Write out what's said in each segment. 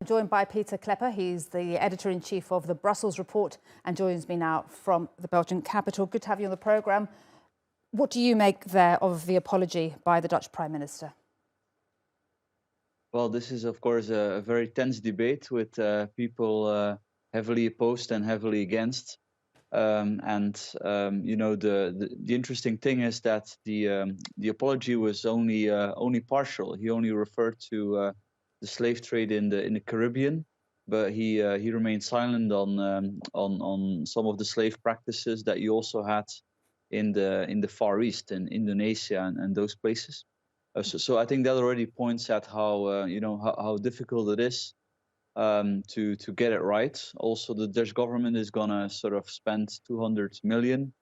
Joined by Pieter Cleppe. He's the editor-in-chief of the Brussels report and joins me now from the Belgian capital. Good to have you on the programme. What do you make there of the apology by the Dutch Prime Minister? Well, this is, of course, a very tense debate with people heavily opposed and heavily against. You know, the interesting thing is that the apology was only partial. He only referred to the slave trade in the Caribbean, but he remained silent on some of the slave practices that you also had in the Far East, in Indonesia and those places. So I think that already points at how you know how difficult it is to get it right. Also, the Dutch government is gonna sort of spend 200 million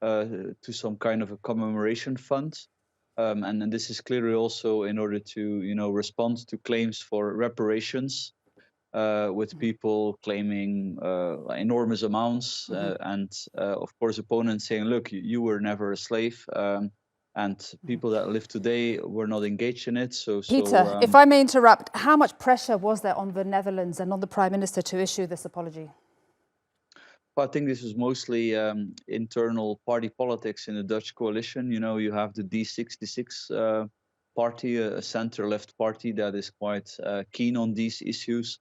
to some kind of a commemoration fund, and this is clearly also in order to respond to claims for reparations, with people claiming enormous amounts, and of course opponents saying, look, you were never a slave. And people that live today were not engaged in it. Pieter, if I may interrupt, how much pressure was there on the Netherlands and on the Prime Minister to issue this apology? Well, I think this was mostly internal party politics in the Dutch coalition. You know, you have the D66 party, a center-left party that is quite keen on these issues.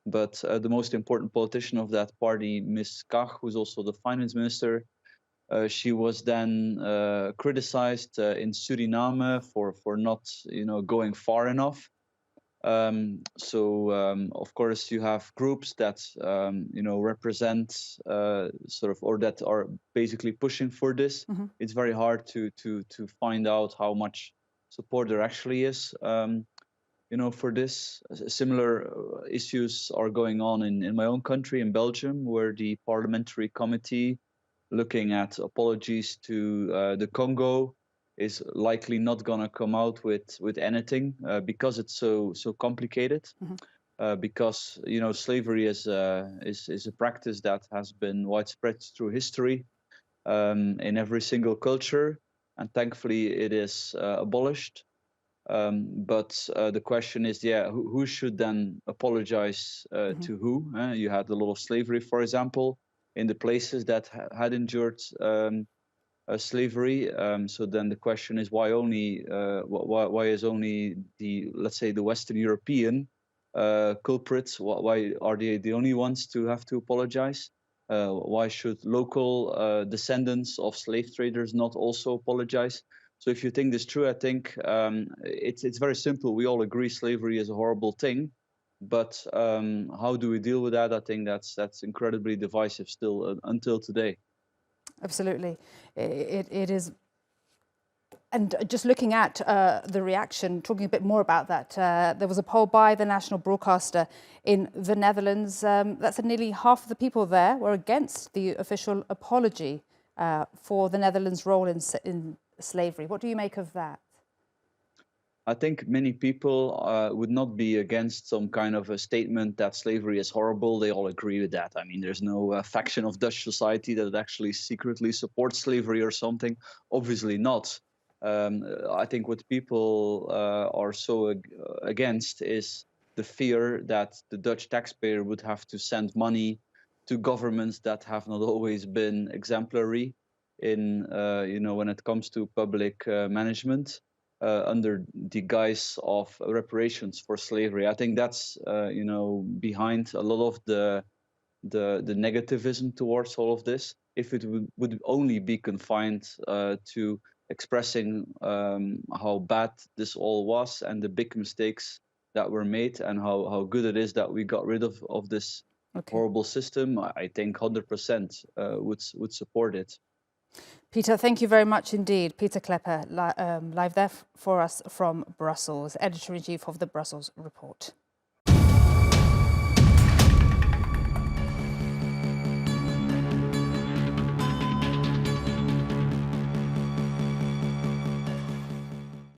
But the most important politician of that party, Ms. Kach, who's also the finance minister, she was then criticized in Suriname for not, going far enough. Of course, you have groups that, represent sort of, or that are basically pushing for this. It's very hard to find out how much support there actually is, for this. Similar issues are going on in my own country, in Belgium, where the parliamentary committee looking at apologies to the Congo is likely not going to come out with anything because it's so complicated. Because slavery is a practice that has been widespread through history in every single culture, and thankfully it is abolished. But the question is, who should then apologize to who? You had a lot of slavery, for example, in the places that had endured slavery. So then the question is, why is only let's say the Western European culprits? Why are they the only ones to have to apologize? Why should local descendants of slave traders not also apologize? So if you think this through, I think it's very simple. We all agree slavery is a horrible thing. But how do we deal with that? I think that's incredibly divisive still until today. Absolutely, it is. And just looking at the reaction, talking a bit more about that, there was a poll by the national broadcaster in the Netherlands that said nearly half of the people there were against the official apology for the Netherlands' role in slavery. What do you make of that? I think many people would not be against some kind of a statement that slavery is horrible. They all agree with that. I mean, there's no faction of Dutch society that actually secretly supports slavery or something. Obviously not. I think what people are so against is the fear that the Dutch taxpayer would have to send money to governments that have not always been exemplary in, when it comes to public management. Under the guise of reparations for slavery. I think that's behind a lot of the negativism towards all of this. If it would only be confined to expressing how bad this all was and the big mistakes that were made and how good it is that we got rid of this horrible system, I think 100% would support it. Pieter, thank you very much indeed. Pieter Cleppe, live there for us from Brussels, editor-in-chief of the Brussels report.